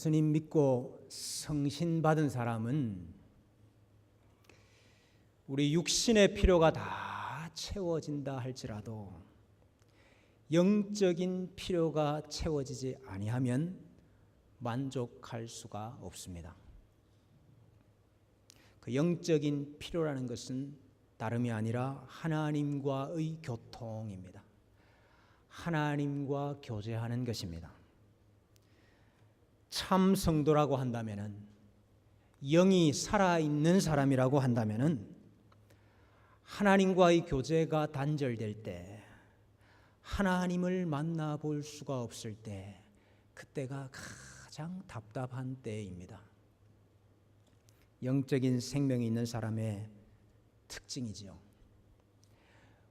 예수님 믿고 성신 받은 사람은 우리 육신의 필요가 다 채워진다 할지라도 영적인 필요가 채워지지 아니하면 만족할 수가 없습니다. 그 영적인 필요라는 것은 다름이 아니라 하나님과의 교통입니다. 하나님과 교제하는 것입니다. 참 성도라고 한다면은, 영이 살아있는 사람이라고 한다면은 하나님과의 교제가 단절될 때, 하나님을 만나볼 수가 없을 때, 그때가 가장 답답한 때입니다. 영적인 생명이 있는 사람의 특징이지요.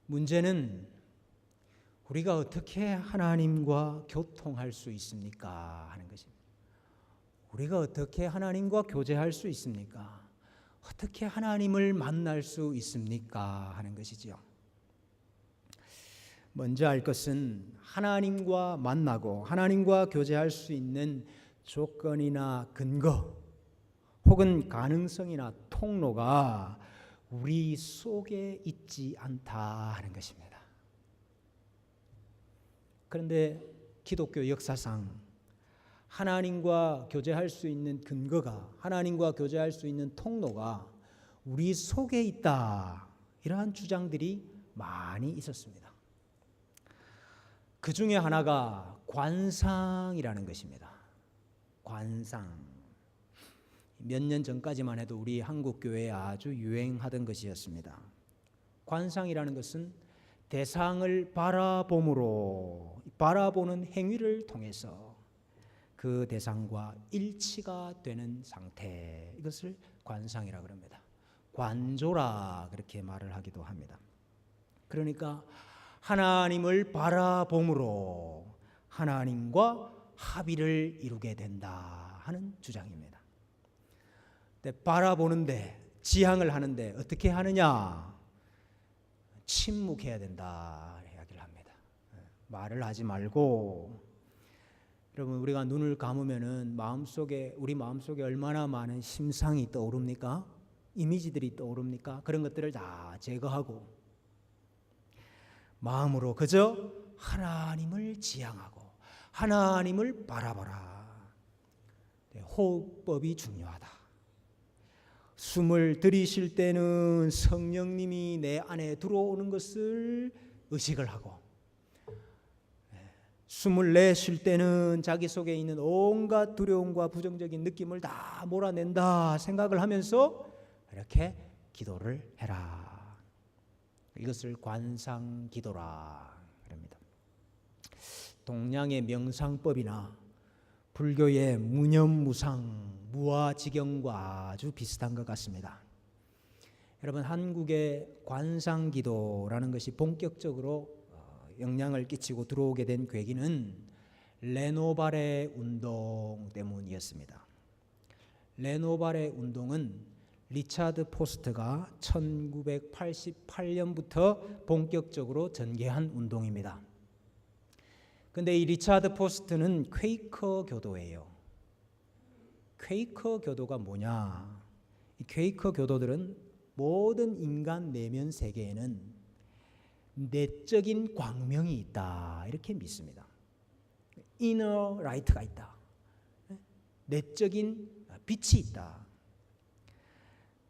문제는 우리가 어떻게 하나님과 교통할 수 있습니까? 하는 것입니다. 우리가 어떻게 하나님과 교제할 수 있습니까? 어떻게 하나님을 만날 수 있습니까? 하는 것이지요. 먼저 알 것은 하나님과 만나고 하나님과 교제할 수 있는 조건이나 근거 혹은 가능성이나 통로가 우리 속에 있지 않다 하는 것입니다. 그런데 기독교 역사상 하나님과 교제할 수 있는 근거가, 하나님과 교제할 수 있는 통로가 우리 속에 있다, 이러한 주장들이 많이 있었습니다. 그 중에 하나가 관상이라는 것입니다. 관상. 몇 년 전까지만 해도 우리 한국 교회에 아주 유행하던 것이었습니다. 관상이라는 것은 대상을 바라봄으로, 바라보는 행위를 통해서 그 대상과 일치가 되는 상태, 이것을 관상이라고 합니다. 관조라 그렇게 말을 하기도 합니다. 그러니까 하나님을 바라봄으로 하나님과 합의를 이루게 된다 하는 주장입니다. 바라보는데, 지향을 하는데 어떻게 하느냐? 침묵해야 된다 이야기를 합니다. 말을 하지 말고, 여러분, 우리가 눈을 감으면은 우리 마음속에 얼마나 많은 심상이 떠오릅니까? 이미지들이 떠오릅니까? 그런 것들을 다 제거하고 마음으로 그저 하나님을 지향하고 하나님을 바라보라. 호흡법이 중요하다. 숨을 들이쉴 때는 성령님이 내 안에 들어오는 것을 의식을 하고, 숨을 내쉴 때는 자기 속에 있는 온갖 두려움과 부정적인 느낌을 다 몰아낸다 생각을 하면서 이렇게 기도를 해라. 이것을 관상기도라 합니다. 동양의 명상법이나 불교의 무념무상, 무아지경과 아주 비슷한 것 같습니다. 여러분, 한국의 관상기도라는 것이 본격적으로 영향을 끼치고 들어오게 된 계기는 레노발의 운동 때문이었습니다. 레노발의 운동은 리차드 포스트가 1988년부터 본격적으로 전개한 운동입니다. 그런데 이 리차드 포스트는 퀘이커 교도예요. 퀘이커 교도가 뭐냐? 이 퀘이커 교도들은 모든 인간 내면 세계에는 내적인 광명이 있다 이렇게 믿습니다. 이너 라이트가 있다. 내적인 빛이 있다.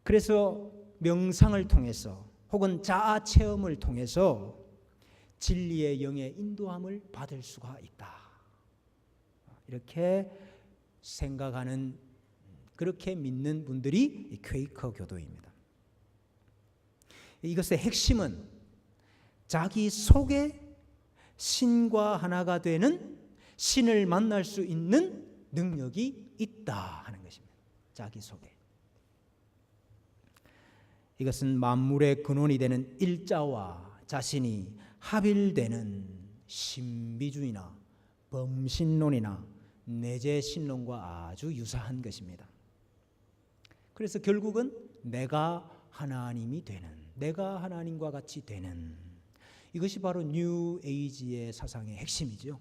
그래서 명상을 통해서 혹은 자아 체험을 통해서 진리의 영의 인도함을 받을 수가 있다. 이렇게 생각하는, 그렇게 믿는 분들이 이 퀘이커 교도입니다. 이것의 핵심은 자기 속에 신과 하나가 되는, 신을 만날 수 있는 능력이 있다 하는 것입니다. 자기 속에. 이것은 만물의 근원이 되는 일자와 자신이 합일되는 신비주의나 범신론이나 내재신론과 아주 유사한 것입니다. 그래서 결국은 내가 하나님이 되는, 내가 하나님과 같이 되는, 이것이 바로 뉴 에이지의 사상의 핵심이죠.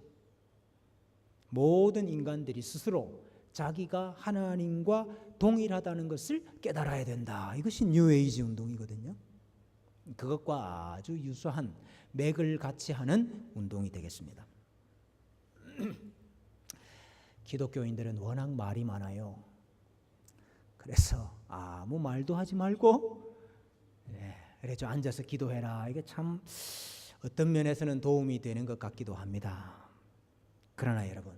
모든 인간들이 스스로 자기가 하나님과 동일하다는 것을 깨달아야 된다. 이것이 뉴에이지 운동이거든요. 그것과 아주 유사한 맥을 같이 하는 운동이 되겠습니다. 기독교인들은 워낙 말이 많아요. 그래서 아무 말도 하지 말고 그래 좀 앉아서 기도해라. 이게 참 어떤 면에서는 도움이 되는 것 같기도 합니다. 그러나 여러분,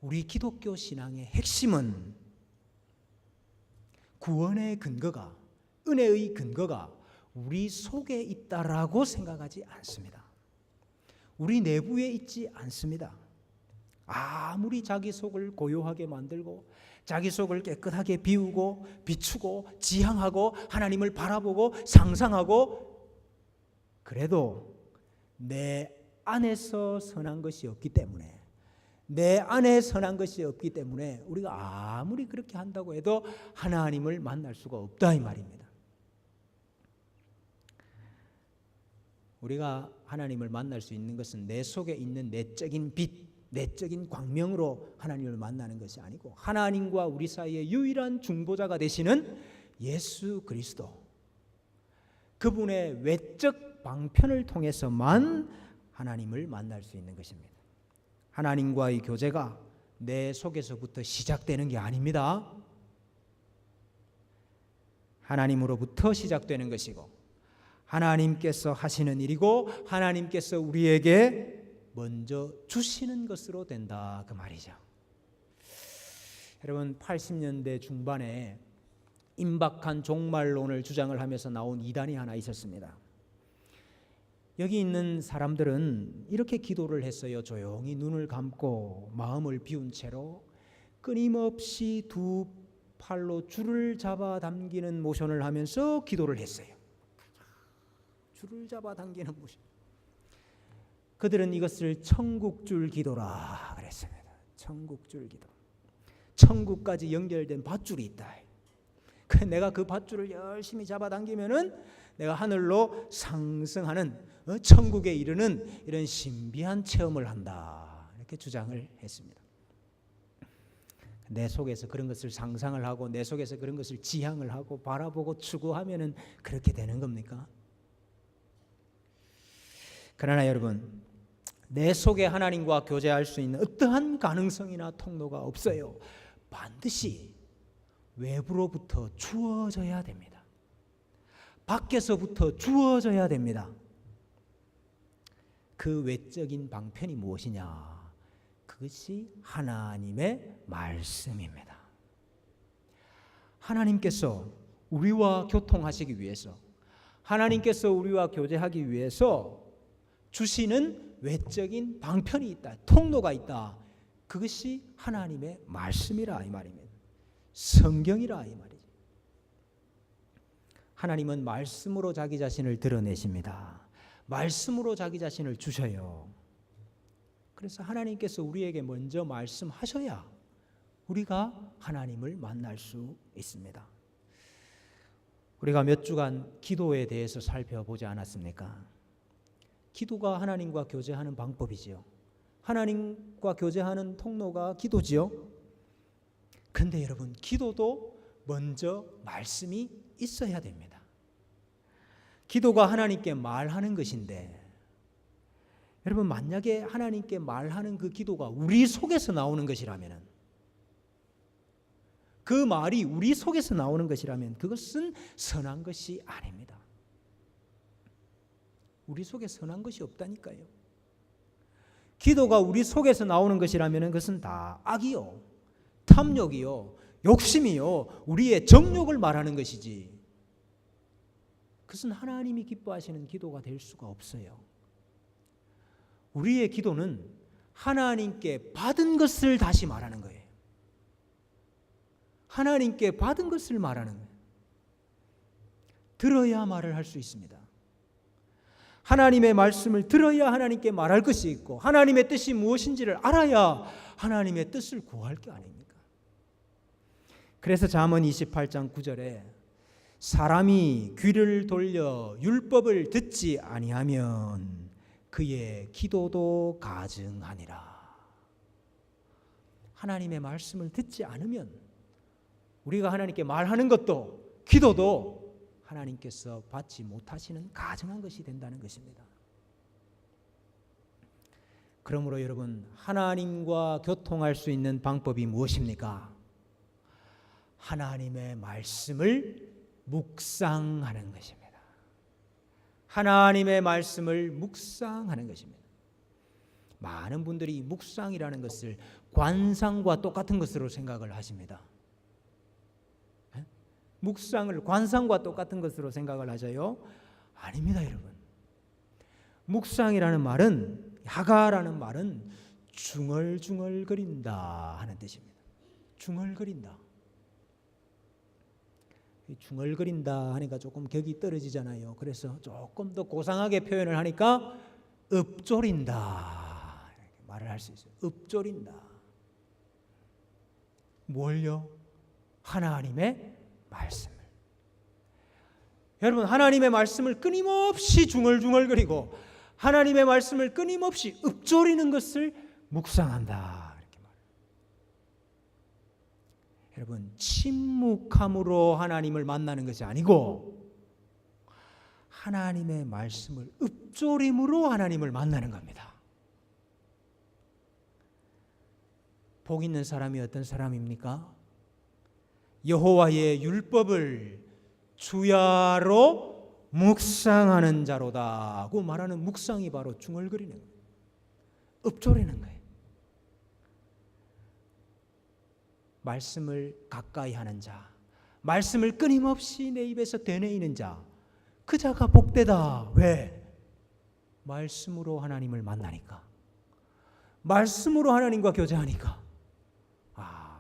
우리 기독교 신앙의 핵심은 구원의 근거가, 은혜의 근거가 우리 속에 있다라고 생각하지 않습니다. 우리 내부에 있지 않습니다. 아무리 자기 속을 고요하게 만들고 자기 속을 깨끗하게 비우고 비추고 지향하고 하나님을 바라보고 상상하고 그래도 내 안에서 선한 것이 없기 때문에 내 안에 선한 것이 없기 때문에 우리가 아무리 그렇게 한다고 해도 하나님을 만날 수가 없다 이 말입니다. 우리가 하나님을 만날 수 있는 것은 내 속에 있는 내적인 빛, 내적인 광명으로 하나님을 만나는 것이 아니고 하나님과 우리 사이의 유일한 중보자가 되시는 예수 그리스도, 그분의 외적 방편을 통해서만 하나님을 만날 수 있는 것입니다. 하나님과의 교제가 내 속에서부터 시작되는 게 아닙니다. 하나님으로부터 시작되는 것이고 하나님께서 하시는 일이고 하나님께서 우리에게 먼저 주시는 것으로 된다 그 말이죠. 여러분 80년대 중반에 임박한 종말론을 주장을 하면서 나온 이단이 하나 있었습니다. 여기 있는 사람들은 이렇게 기도를 했어요. 조용히 눈을 감고 마음을 비운 채로 끊임없이 두 팔로 줄을 잡아 당기는 모션을 하면서 기도를 했어요. 줄을 잡아 당기는 모션. 그들은 이것을 천국줄 기도라 그랬습니다. 천국줄 기도. 천국까지 연결된 밧줄이 있다. 내가 그 밧줄을 열심히 잡아당기면은 내가 하늘로 상승하는 천국에 이르는 이런 신비한 체험을 한다. 이렇게 주장을 했습니다. 내 속에서 그런 것을 상상을 하고 내 속에서 그런 것을 지향을 하고 바라보고 추구하면은 그렇게 되는 겁니까? 그러나 여러분, 내 속에 하나님과 교제할 수 있는 어떠한 가능성이나 통로가 없어요. 반드시 외부로부터 주어져야 됩니다. 밖에서부터 주어져야 됩니다. 그 외적인 방편이 무엇이냐? 그것이 하나님의 말씀입니다. 하나님께서 우리와 교통하시기 위해서, 하나님께서 우리와 교제하기 위해서 주시는 외적인 방편이 있다, 통로가 있다. 그것이 하나님의 말씀이라 이 말입니다. 성경이라 이 말이죠. 하나님은 말씀으로 자기 자신을 드러내십니다. 말씀으로 자기 자신을 주셔요. 그래서 하나님께서 우리에게 먼저 말씀하셔야 우리가 하나님을 만날 수 있습니다. 우리가 몇 주간 기도에 대해서 살펴보지 않았습니까? 기도가 하나님과 교제하는 방법이지요. 하나님과 교제하는 통로가 기도지요. 그런데 여러분, 기도도 먼저 말씀이 있어야 됩니다. 기도가 하나님께 말하는 것인데, 여러분 만약에 하나님께 말하는 그 기도가 우리 속에서 나오는 것이라면, 그 말이 우리 속에서 나오는 것이라면 그것은 선한 것이 아닙니다. 우리 속에 선한 것이 없다니까요. 기도가 우리 속에서 나오는 것이라면 그것은 다 악이요, 탐욕이요, 욕심이요, 우리의 정욕을 말하는 것이지, 그것은 하나님이 기뻐하시는 기도가 될 수가 없어요. 우리의 기도는 하나님께 받은 것을 다시 말하는 거예요. 하나님께 받은 것을 말하는 거예요. 들어야 말을 할 수 있습니다. 하나님의 말씀을 들어야 하나님께 말할 것이 있고, 하나님의 뜻이 무엇인지를 알아야 하나님의 뜻을 구할 게 아닙니까? 그래서 잠언 28장 9절에 사람이 귀를 돌려 율법을 듣지 아니하면 그의 기도도 가증하니라. 하나님의 말씀을 듣지 않으면 우리가 하나님께 말하는 것도 기도도 하나님께서 받지 못하시는 가증한 것이 된다는 것입니다. 그러므로 여러분, 하나님과 교통할 수 있는 방법이 무엇입니까? 하나님의 말씀을 묵상하는 것입니다. 하나님의 말씀을 묵상하는 것입니다. 많은 분들이 묵상이라는 것을 관상과 똑같은 것으로 생각을 하십니다. 묵상을 관상과 똑같은 것으로 생각을 하셔요? 아닙니다, 여러분. 묵상이라는 말은, 야가라는 말은 중얼중얼거린다 하는 뜻입니다. 중얼거린다. 중얼거린다 하니까 조금 격이 떨어지잖아요. 그래서 조금 더 고상하게 표현을 하니까 읊조린다 이렇게 말을 할 수 있어요. 읊조린다. 뭘요? 하나님의 말씀을. 여러분, 하나님의 말씀을 끊임없이 중얼중얼거리고 하나님의 말씀을 끊임없이 읊조리는 것을 묵상한다 이렇게 말해요. 여러분, 침묵함으로 하나님을 만나는 것이 아니고 하나님의 말씀을 읊조림으로 하나님을 만나는 겁니다. 복 있는 사람이 어떤 사람입니까? 여호와의 율법을 주야로 묵상하는 자로다고 말하는 묵상이 바로 중얼거리는 거예요. 읊조리는 거예요. 말씀을 가까이 하는 자, 말씀을 끊임없이 내 입에서 되뇌이는 자, 그 자가 복되다. 왜? 말씀으로 하나님을 만나니까, 말씀으로 하나님과 교제하니까,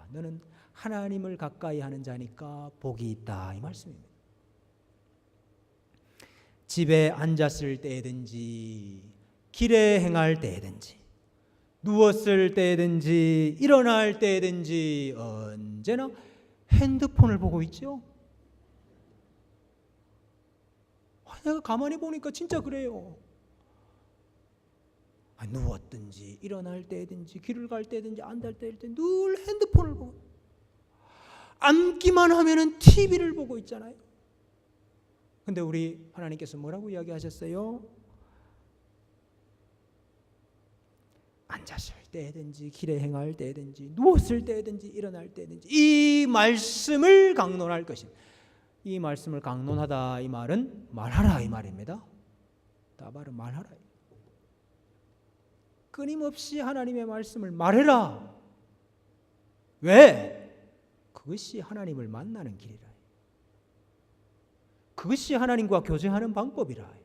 너는 하나님을 가까이 하는 자니까 복이 있다 이 말씀입니다. 집에 앉았을 때든지 길에 행할 때든지 누웠을 때든지 일어날 때든지 언제나 핸드폰을 보고 있죠. 내가 가만히 보니까 진짜 그래요. 누웠든지 일어날 때든지 길을 갈 때든지 앉을 때든지 늘 핸드폰을 보고, 앉기만 하면은 TV를 보고 있잖아요. 근데 우리 하나님께서 뭐라고 이야기하셨어요? 앉았을 때든지 길에 행할 때든지 누웠을 때든지 일어날 때든지 이 말씀을 강론할 것입니다. 이 말씀을 강론하다 이 말은 말하라 이 말입니다. 다발은 말하라. 끊임없이 하나님의 말씀을 말해라. 왜? 그것이 하나님을 만나는 길이라. 그것이 하나님과 교제하는 방법이라.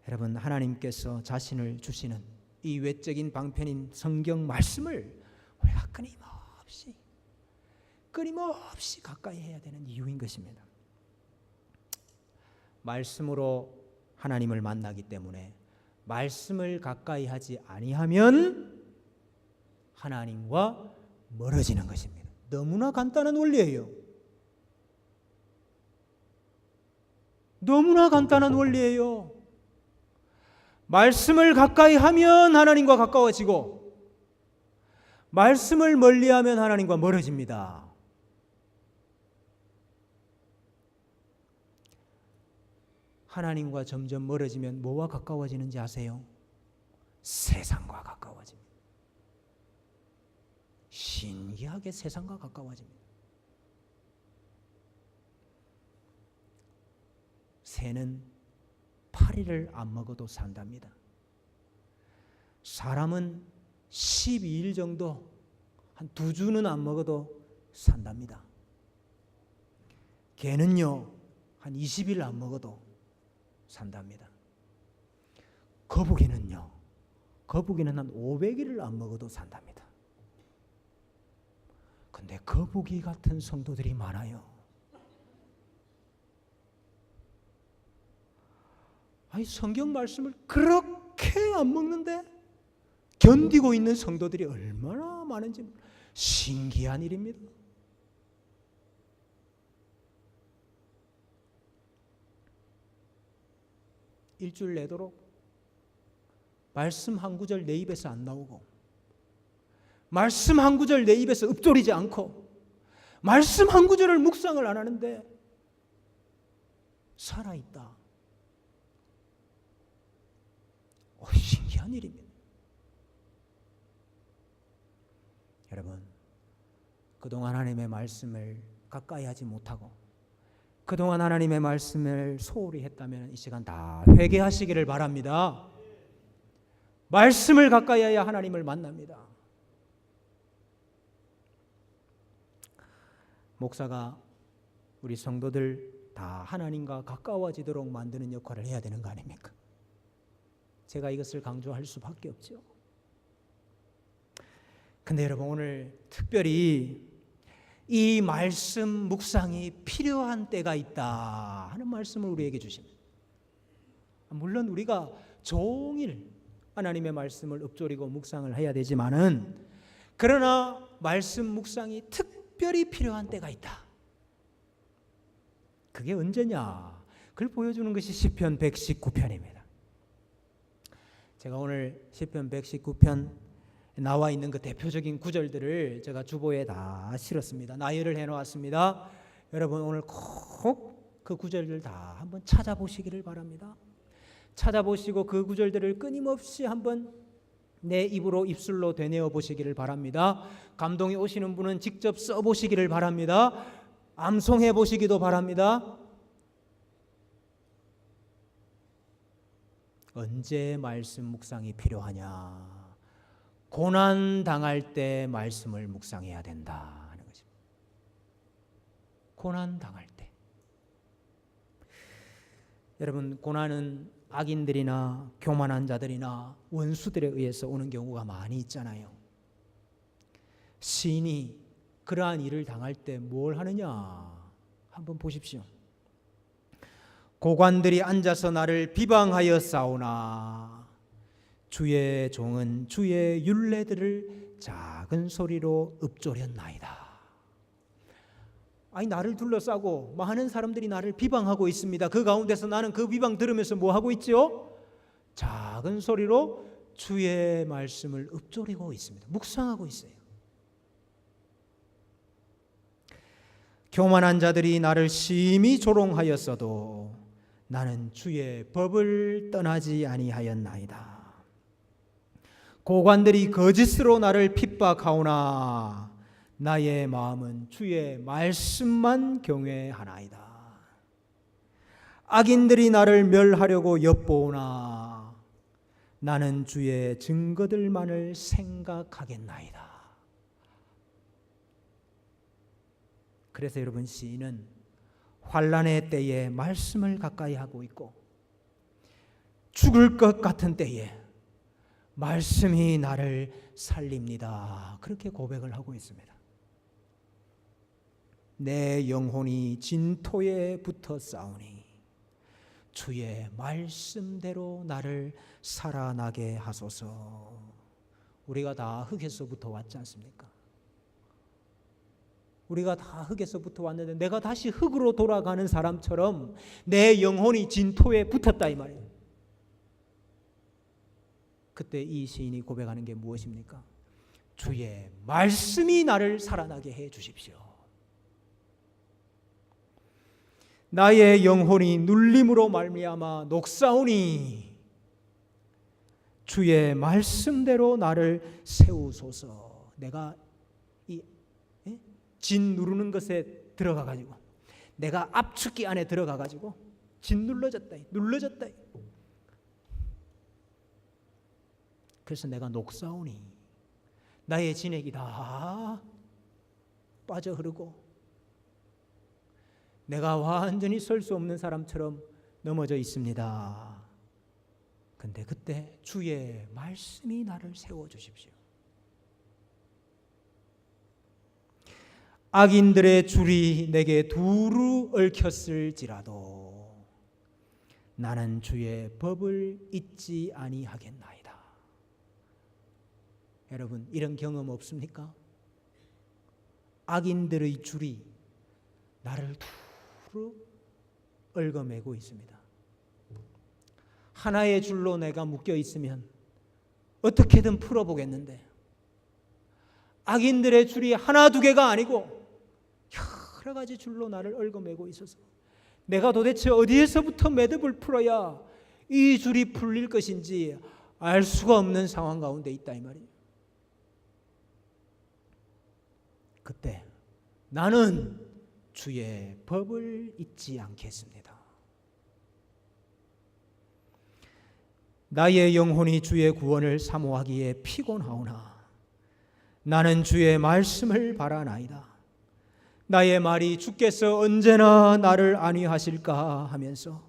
여러분, 하나님께서 자신을 주시는 이 외적인 방편인 성경 말씀을 우리가 끊임없이 가까이 해야 되는 이유인 것입니다. 말씀으로 하나님을 만나기 때문에 말씀을 가까이 하지 아니하면 하나님과 멀어지는 것입니다. 너무나 간단한 원리예요. 너무나 간단한 원리예요. 말씀을 가까이 하면 하나님과 가까워지고 말씀을 멀리하면 하나님과 멀어집니다. 하나님과 점점 멀어지면 뭐와 가까워지는지 아세요? 세상과 가까워집니다. 신기하게 세상과 가까워집니다. 새는 파리를 안 먹어도 산답니다. 사람은 12일 정도, 한 2주는 안 먹어도 산답니다. 개는요, 한 20일 안 먹어도 산답니다. 거북이는요, 거북이는 한 500일을 안 먹어도 산답니다. 근데 거북이 같은 성도들이 많아요. 아니, 성경 말씀을 그렇게 안 먹는데 견디고 있는 성도들이 얼마나 많은지 신기한 일입니다. 일주일 내도록 말씀 한 구절 내 입에서 안 나오고 말씀 한 구절 내 입에서 읊조리지 않고 말씀 한 구절을 묵상을 안 하는데 살아있다. 신기한 일입니다. 여러분, 그동안 하나님의 말씀을 가까이 하지 못하고 그동안 하나님의 말씀을 소홀히 했다면 이 시간 다 회개하시기를 바랍니다. 말씀을 가까이 해야 하나님을 만납니다. 목사가 우리 성도들 다 하나님과 가까워지도록 만드는 역할을 해야 되는 거 아닙니까? 제가 이것을 강조할 수밖에 없죠. 근데 여러분, 오늘 특별히 이 말씀 묵상이 필요한 때가 있다 하는 말씀을 우리에게 주십니다. 물론 우리가 종일 하나님의 말씀을 읊조리고 묵상을 해야 되지만은, 그러나 말씀 묵상이 특별히 필요한 때가 있다. 그게 언제냐? 그걸 보여주는 것이 시편 119편입니다. 제가 오늘 시편 119편 나와 있는 그 대표적인 구절들을 제가 주보에 다 실었습니다. 나열을 해놓았습니다. 여러분, 오늘 꼭 그 구절들 다 한번 찾아보시기를 바랍니다. 찾아보시고 그 구절들을 끊임없이 한번 내 입으로 입술로 되뇌어 보시기를 바랍니다. 감동이 오시는 분은 직접 써보시기를 바랍니다. 암송해 보시기도 바랍니다. 언제 말씀 묵상이 필요하냐? 고난 당할 때 말씀을 묵상해야 된다 하는 것입니다. 고난 당할 때. 여러분, 고난은 악인들이나 교만한 자들이나 원수들에 의해서 오는 경우가 많이 있잖아요. 시인이 그러한 일을 당할 때 뭘 하느냐 한번 보십시오. 고관들이 앉아서 나를 비방하여 싸우나 주의 종은 주의 율례들을 작은 소리로 읊조렸나이다. 아니, 나를 둘러싸고 많은 사람들이 나를 비방하고 있습니다. 그 가운데서 나는 그 비방 들으면서 뭐 하고 있죠? 작은 소리로 주의 말씀을 읊조리고 있습니다. 묵상하고 있어요. 교만한 자들이 나를 심히 조롱하였어도 나는 주의 법을 떠나지 아니하였나이다. 고관들이 거짓으로 나를 핍박하오나 나의 마음은 주의 말씀만 경외하나이다. 악인들이 나를 멸하려고 엿보오나 나는 주의 증거들만을 생각하겠나이다. 그래서 여러분, 시인은 환난의 때에 말씀을 가까이 하고 있고 죽을 것 같은 때에 말씀이 나를 살립니다. 그렇게 고백을 하고 있습니다. 내 영혼이 진토에 붙어 싸우니 주의 말씀대로 나를 살아나게 하소서. 우리가 다 흙에서부터 왔지 않습니까? 우리가 다 흙에서부터 왔는데 내가 다시 흙으로 돌아가는 사람처럼 내 영혼이 진토에 붙었다 이 말이에요. 그때 이 시인이 고백하는 게 무엇입니까? 주의 말씀이 나를 살아나게 해 주십시오. 나의 영혼이 눌림으로 말미암아 녹사오니 주의 말씀대로 나를 세우소서. 내가 이 진 누르는 것에 들어가 가지고, 내가 압축기 안에 들어가 가지고 진 눌러졌다. 그래서 내가 녹사오니 나의 진액이 다 빠져 흐르고 내가 완전히 설 수 없는 사람처럼 넘어져 있습니다. 근데 그때 주의 말씀이 나를 세워주십시오. 악인들의 줄이 내게 두루 얽혔을지라도 나는 주의 법을 잊지 아니하겠나이다. 여러분, 이런 경험 없습니까? 악인들의 줄이 나를 두루 얽어매고 있습니다. 하나의 줄로 내가 묶여 있으면 어떻게든 풀어보겠는데 악인들의 줄이 하나 두 개가 아니고 여러 가지 줄로 나를 얽어매고 있어서 내가 도대체 어디에서부터 매듭을 풀어야 이 줄이 풀릴 것인지 알 수가 없는 상황 가운데 있다 이 말이에요. 그때 나는 주의 법을 잊지 않겠습니다. 나의 영혼이 주의 구원을 사모하기에 피곤하오나 나는 주의 말씀을 바라나이다. 나의 말이 주께서 언제나 나를 안위하실까 하면서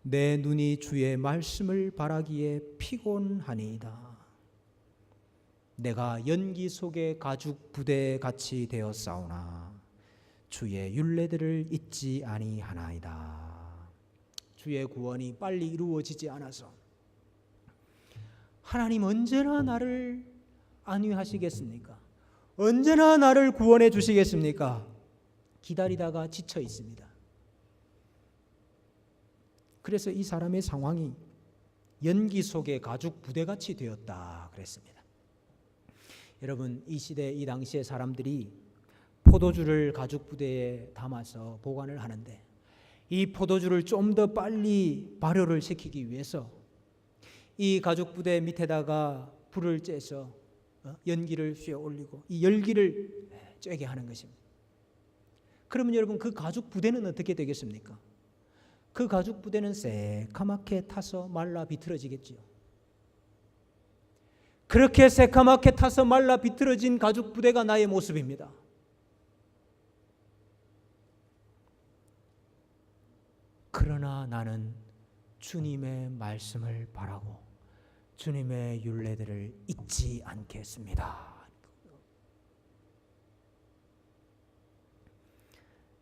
내 눈이 주의 말씀을 바라기에 피곤하니이다. 내가 연기 속의 가죽 부대 같이 되었사오나 주의 율례들을 잊지 아니하나이다. 주의 구원이 빨리 이루어지지 않아서 하나님 언제나 나를 안위하시겠습니까? 언제나 나를 구원해 주시겠습니까? 기다리다가 지쳐 있습니다. 그래서 이 사람의 상황이 연기 속의 가죽 부대같이 되었다 그랬습니다. 여러분, 이 시대 이 당시의 사람들이 포도주를 가죽 부대에 담아서 보관을 하는데 이 포도주를 좀 더 빨리 발효를 시키기 위해서 이 가죽 부대 밑에다가 불을 쬐서 연기를 휘어 올리고 이 열기를 쬐게 하는 것입니다. 그러면 여러분 그 가죽 부대는 어떻게 되겠습니까? 그 가죽 부대는 새카맣게 타서 말라 비틀어지겠지요. 그렇게 새카맣게 타서 말라 비틀어진 가죽 부대가 나의 모습입니다. 그러나 나는 주님의 말씀을 바라고 주님의 율례들을 잊지 않겠습니다.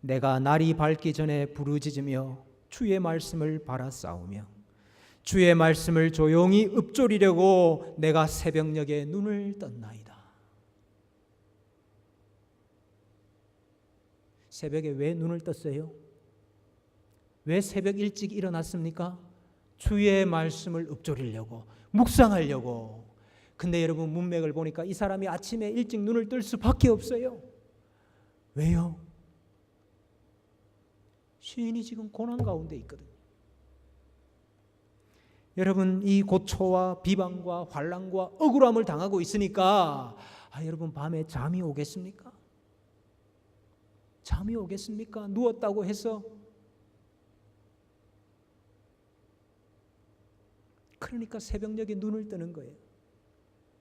내가 날이 밝기 전에 부르짖으며 주의 말씀을 바라싸우며 주의 말씀을 조용히 읊조리려고 내가 새벽녘에 눈을 떴나이다. 새벽에 왜 눈을 떴어요? 왜 새벽 일찍 일어났습니까? 주의 말씀을 읊조리려고, 묵상하려고. 근데 여러분 문맥을 보니까 이 사람이 아침에 일찍 눈을 뜰 수밖에 없어요. 왜요? 시인이 지금 고난 가운데 있거든요. 여러분 이 고초와 비방과 환난과 억울함을 당하고 있으니까 여러분 밤에 잠이 오겠습니까? 잠이 오겠습니까? 누웠다고 해서. 그러니까 새벽녘에 눈을 뜨는 거예요.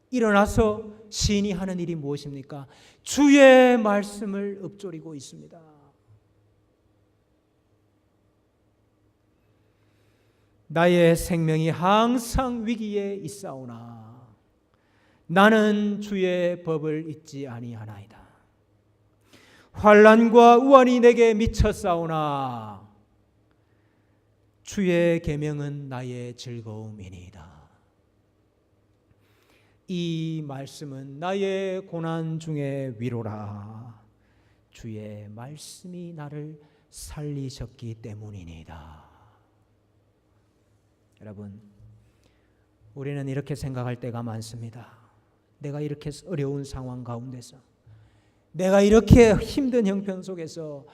일어나서 시인이 하는 일이 무엇입니까? 주의 말씀을 읊조리고 있습니다. 나의 생명이 항상 위기에 있사오나 나는 주의 법을 잊지 아니하나이다. 환난과 우환이 내게 미쳤사오나 주의 계명은 나의 즐거움이니이다. 이 말씀은 나의 고난 중에 위로라. 주의 말씀이 나를 살리셨기 때문이니이다. 여러분, 우리는 이렇게 생각할 때가 많습니다. 내가 이렇게 어려운 상황 가운데서, 내가 이렇게 힘든 형편 속에서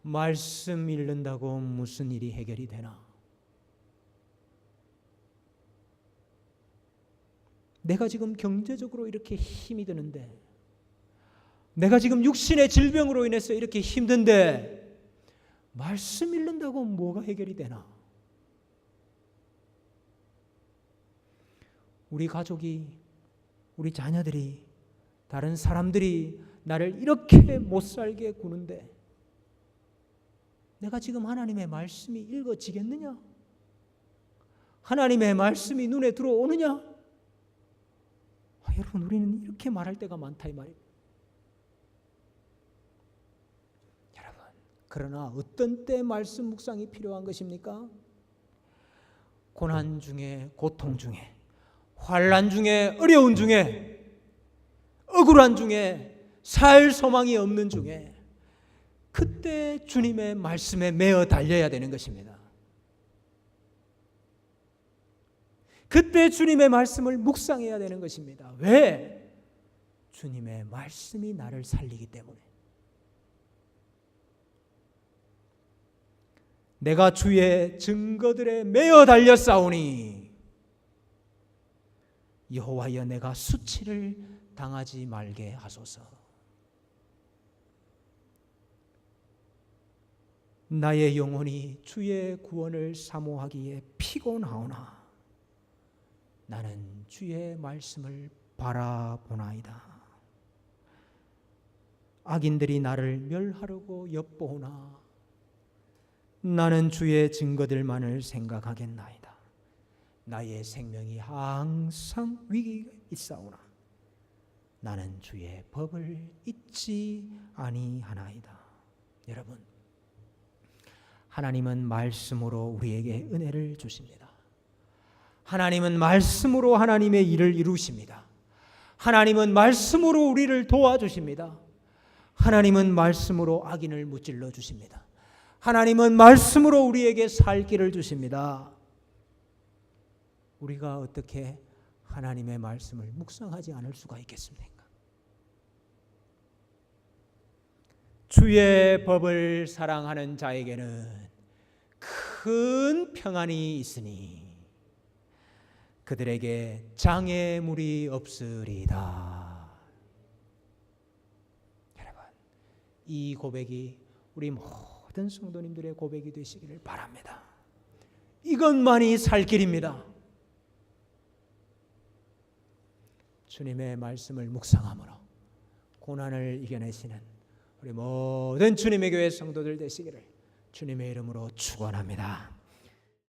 말씀 읽는다고 무슨 일이 해결이 되나? 내가 지금 경제적으로 이렇게 힘이 드는데, 내가 지금 육신의 질병으로 인해서 이렇게 힘든데 말씀 읽는다고 뭐가 해결이 되나? 우리 가족이, 우리 자녀들이, 다른 사람들이 나를 이렇게 못 살게 구는데 내가 지금 하나님의 말씀이 읽어지겠느냐? 하나님의 말씀이 눈에 들어오느냐? 여러분, 우리는 이렇게 말할 때가 많다 이 말이에요. 여러분, 그러나 어떤 때 말씀 묵상이 필요한 것입니까? 고난 중에, 고통 중에, 환난 중에, 어려운 중에, 억울한 중에, 살 소망이 없는 중에, 그때 주님의 말씀에 매어 달려야 되는 것입니다. 그때 주님의 말씀을 묵상해야 되는 것입니다. 왜? 주님의 말씀이 나를 살리기 때문에 내가 주의 증거들에 매어 달려 싸우니 여호와여 내가 수치를 당하지 말게 하소서. 나의 영혼이 주의 구원을 사모하기에 피곤하오나 나는 주의 말씀을 바라보나이다. 악인들이 나를 멸하려고 엿보오나 나는 주의 증거들만을 생각하겠나이다. 나의 생명이 항상 위기에 있사오나 나는 주의 법을 잊지 아니하나이다. 여러분, 하나님은 말씀으로 우리에게 은혜를 주십니다. 하나님은 말씀으로 하나님의 일을 이루십니다. 하나님은 말씀으로 우리를 도와주십니다. 하나님은 말씀으로 악인을 무찔러 주십니다. 하나님은 말씀으로 우리에게 살 길을 주십니다. 우리가 어떻게 하나님의 말씀을 묵상하지 않을 수가 있겠습니까? 주의 법을 사랑하는 자에게는 큰 평안이 있으니 그들에게 장애물이 없으리다. 여러분, 이 고백이 우리 모든 성도님들의 고백이 되시기를 바랍니다. 이것만이 살 길입니다. 주님의 말씀을 묵상함으로 고난을 이겨내시는 우리 모든 주님의 교회 성도들 되시기를 주님의 이름으로 축원합니다.